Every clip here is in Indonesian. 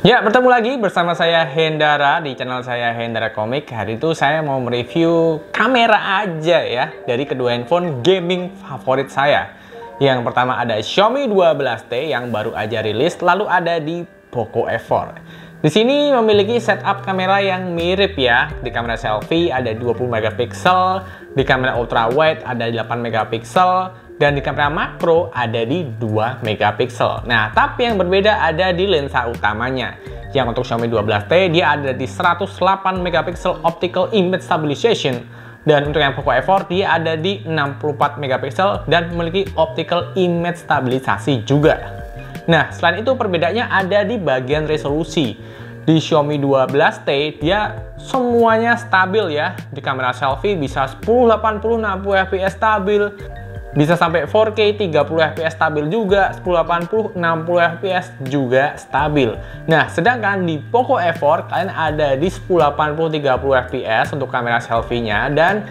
Ya, bertemu lagi bersama saya Hendara di channel saya Hendara Komik. Hari itu saya mau mereview kamera aja ya dari kedua handphone gaming favorit saya. Yang pertama ada Xiaomi 12T yang baru aja rilis, lalu ada di Poco F4. Di sini memiliki setup kamera yang mirip ya. Di kamera selfie ada 20 megapiksel, di kamera ultra wide ada 8 megapiksel, dan di kamera makro ada di 2 megapiksel. Nah, tapi yang berbeda ada di lensa utamanya. Yang untuk Xiaomi 12T dia ada di 108 megapiksel optical image stabilization. Dan untuk yang Poco F4 dia ada di 64 megapiksel dan memiliki optical image stabilisasi juga. Nah, selain itu perbedaannya ada di bagian resolusi. Di Xiaomi 12T dia semuanya stabil ya. Di kamera selfie bisa 1080 60 fps stabil. Bisa sampai 4K 30 fps stabil juga, 1080 60 fps juga stabil. Nah, sedangkan di Poco F4 kalian ada di 1080 30 fps untuk kamera selfie-nya dan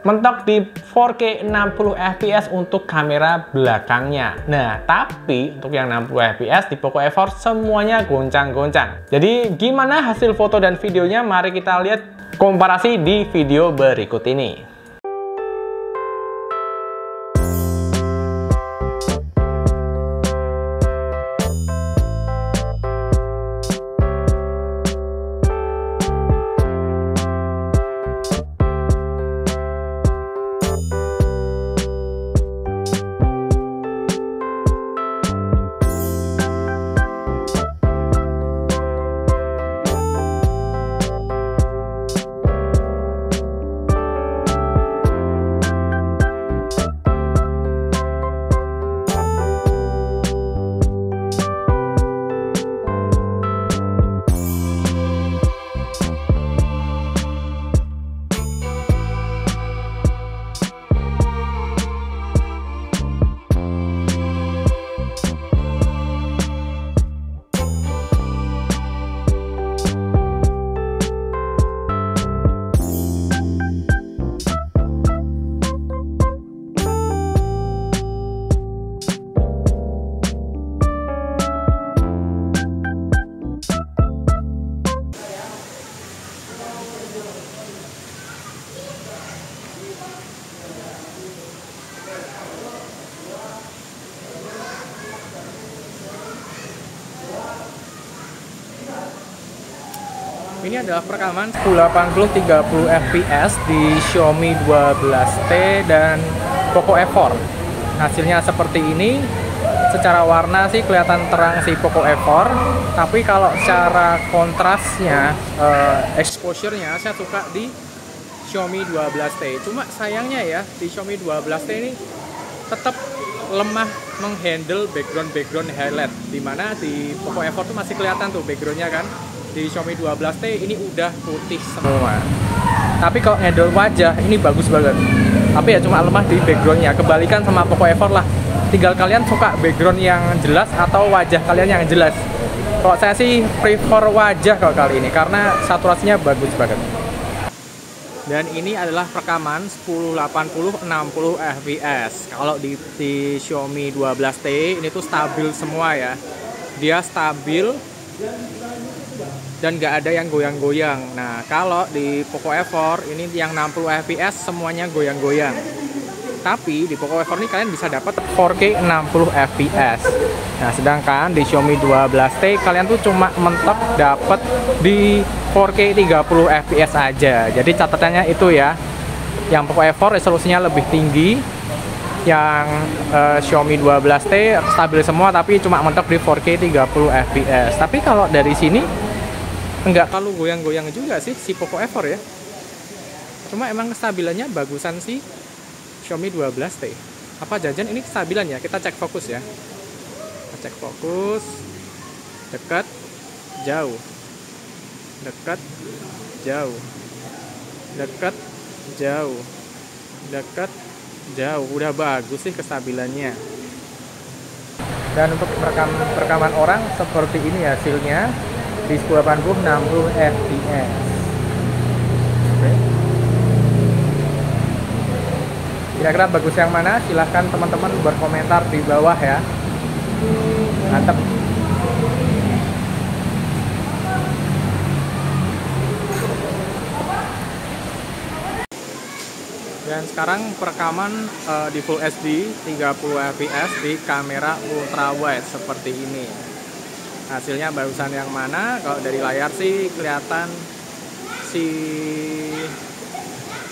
mentok di 4K 60 fps untuk kamera belakangnya. Nah, tapi untuk yang 60 fps di Poco F4 semuanya goncang-goncang. Jadi, gimana hasil foto dan videonya? Mari kita lihat komparasi di video berikut ini. Ini adalah perekaman 1080 30 fps di Xiaomi 12T dan Poco F4. Hasilnya seperti ini. Secara warna sih kelihatan terang si Poco F4, tapi kalau secara kontrasnya, exposure-nya saya suka di Xiaomi 12T. Cuma sayangnya ya, di Xiaomi 12T ini tetap lemah menghandle background highlight, dimana di Poco F4 tuh masih kelihatan tuh backgroundnya kan. Di Xiaomi 12T ini udah putih semua. Tapi kalau handle wajah ini bagus banget. Tapi ya cuma lemah di backgroundnya. Kebalikan sama Poco F4 lah. Tinggal kalian suka background yang jelas atau wajah kalian yang jelas. Kalau saya sih prefer wajah kalau kali ini karena saturasinya bagus banget. Dan ini adalah rekaman 1080 60 fps. Kalau di Xiaomi 12T ini tuh stabil semua ya. Dia stabil dan nggak ada yang goyang-goyang. Nah, kalau di Poco F4 ini yang 60 fps semuanya goyang-goyang. Tapi di Poco F4 ini kalian bisa dapat 4K 60 fps. Nah, sedangkan di Xiaomi 12T kalian tuh cuma mentok dapat di 4K 30 fps aja. Jadi catatannya itu ya. Yang Poco F4 resolusinya lebih tinggi. Yang Xiaomi 12T stabil semua tapi cuma mentok di 4K 30 fps. Tapi kalau dari sini enggak terlalu goyang-goyang juga sih si Poco F4 ya. Cuma emang kestabilannya bagusan si Xiaomi 12T. Apa jajan ini kestabilan ya? Kita cek fokus ya. Kita cek fokus. Dekat, jauh. Dekat, jauh. Dekat, jauh. Dekat, jauh. Udah bagus sih kestabilannya. Dan untuk perekaman orang seperti ini hasilnya di 1080 60 fps. Oke. Kira-kira bagus yang mana? Silahkan teman-teman berkomentar di bawah ya. Mantap. Dan sekarang perekaman di Full HD 30 fps di kamera ultrawide seperti ini. Hasilnya bagusan yang mana? Kalau dari layar sih kelihatan si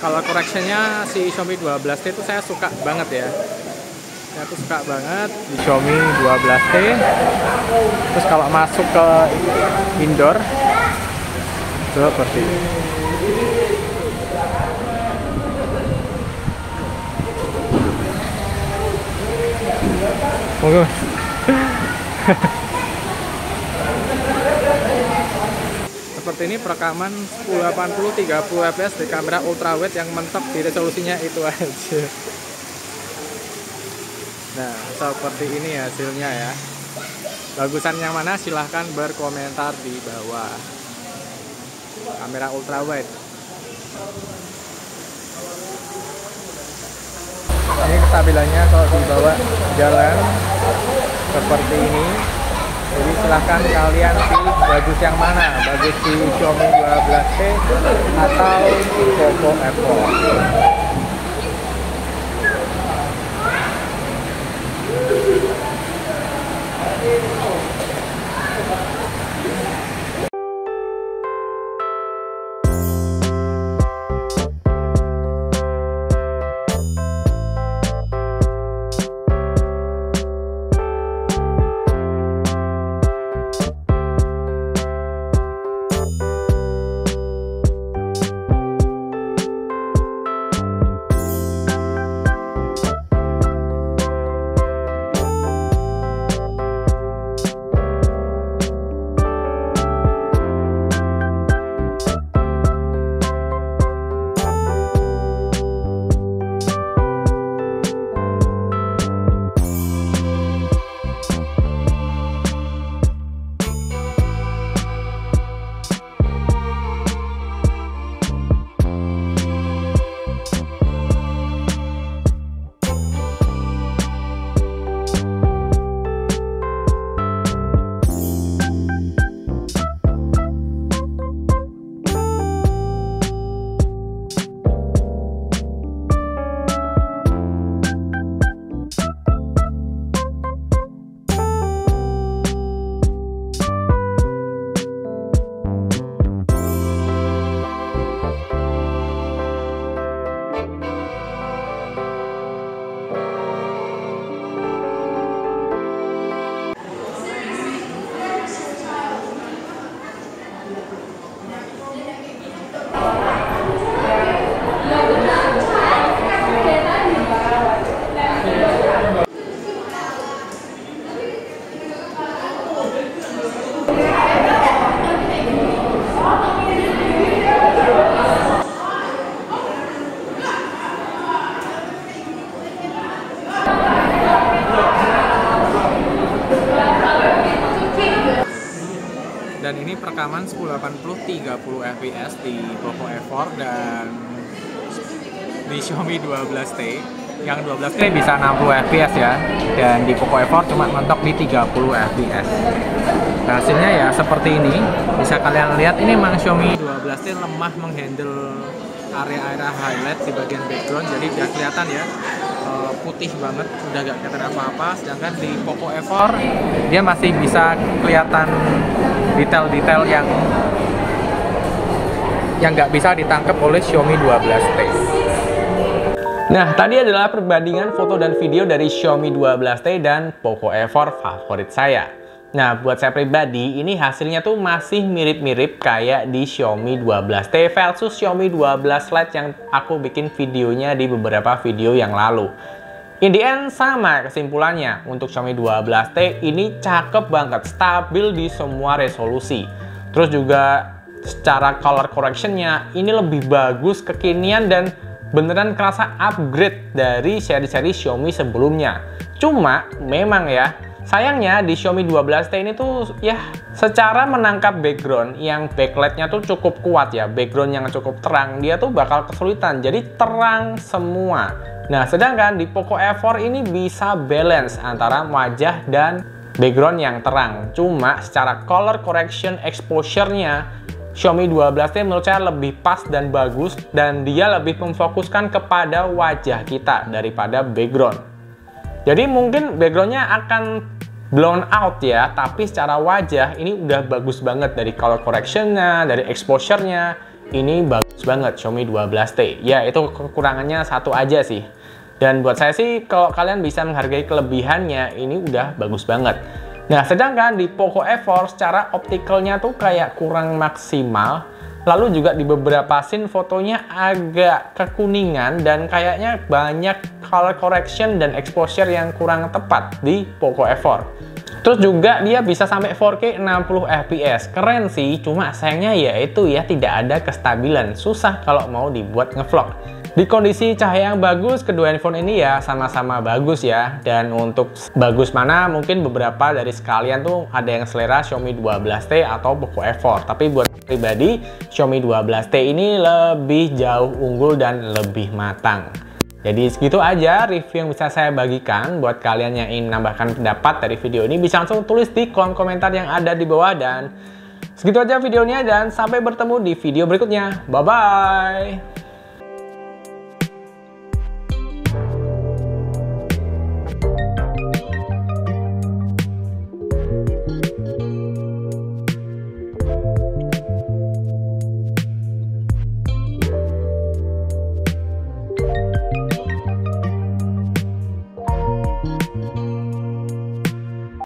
color correctionnya si Xiaomi 12T itu saya suka banget ya. Saya tuh suka banget di Xiaomi 12T. Terus kalau masuk ke indoor seperti ini. Monggo. Seperti ini perekaman 1080 30 fps di kamera ultrawide yang mentok di resolusinya itu aja. Nah, seperti ini hasilnya ya. Bagusan yang mana silahkan berkomentar di bawah. Kamera ultrawide. Ini kestabilannya kalau dibawa jalan seperti ini. Jadi silahkan kalian pilih bagus yang mana, bagus di Xiaomi 12T atau Poco F4. Dan ini perekaman 1080 30 fps di Poco F4 dan di Xiaomi 12T. Yang 12T bisa 60 fps ya, dan di Poco F4 cuma mentok di 30 fps. Nah, hasilnya ya seperti ini. Bisa kalian lihat ini memang Xiaomi 12T lemah menghandle area-area highlight di bagian background, jadi udah kelihatan ya putih banget, udah gak kelihatan apa-apa. Sedangkan di Poco F4 dia masih bisa kelihatan detail-detail yang nggak bisa ditangkap oleh Xiaomi 12T. Nah, tadi adalah perbandingan foto dan video dari Xiaomi 12T dan Poco F4 favorit saya. Nah, buat saya pribadi, ini hasilnya tuh masih mirip-mirip kayak di Xiaomi 12T versus Xiaomi 12 Lite yang aku bikin videonya di beberapa video yang lalu. In the end, sama kesimpulannya. Untuk Xiaomi 12T ini cakep banget, stabil di semua resolusi. Terus juga secara color correctionnya ini lebih bagus, kekinian, dan beneran kerasa upgrade dari seri-seri Xiaomi sebelumnya. Cuma memang ya, sayangnya di Xiaomi 12T ini tuh ya secara menangkap background yang backlightnya tuh cukup kuat ya, background yang cukup terang, dia tuh bakal kesulitan, jadi terang semua. Nah, sedangkan di Poco F4 ini bisa balance antara wajah dan background yang terang. Cuma secara color correction exposure-nya Xiaomi 12T menurut saya lebih pas dan bagus, dan dia lebih memfokuskan kepada wajah kita daripada background. Jadi mungkin backgroundnya akan blown out ya, tapi secara wajah ini udah bagus banget, dari color correction-nya, dari exposure-nya, ini bagus banget Xiaomi 12T. Ya, itu kekurangannya satu aja sih. Dan buat saya sih, kalau kalian bisa menghargai kelebihannya, ini udah bagus banget. Nah, sedangkan di Poco F4 secara optikalnya tuh kayak kurang maksimal. Lalu juga di beberapa scene fotonya agak kekuningan dan kayaknya banyak color correction dan exposure yang kurang tepat di Poco F4. Terus juga dia bisa sampai 4K 60 fps. Keren sih, cuma sayangnya yaitu ya tidak ada kestabilan. Susah kalau mau dibuat ngevlog. Di kondisi cahaya yang bagus, kedua handphone ini ya sama-sama bagus ya. Dan untuk bagus mana, mungkin beberapa dari sekalian tuh ada yang selera Xiaomi 12T atau Poco F4. Tapi buat pribadi, Xiaomi 12T ini lebih jauh unggul dan lebih matang. Jadi segitu aja review yang bisa saya bagikan. Buat kalian yang ingin menambahkan pendapat dari video ini, bisa langsung tulis di kolom komentar yang ada di bawah. Dan segitu aja videonya, dan sampai bertemu di video berikutnya. Bye-bye!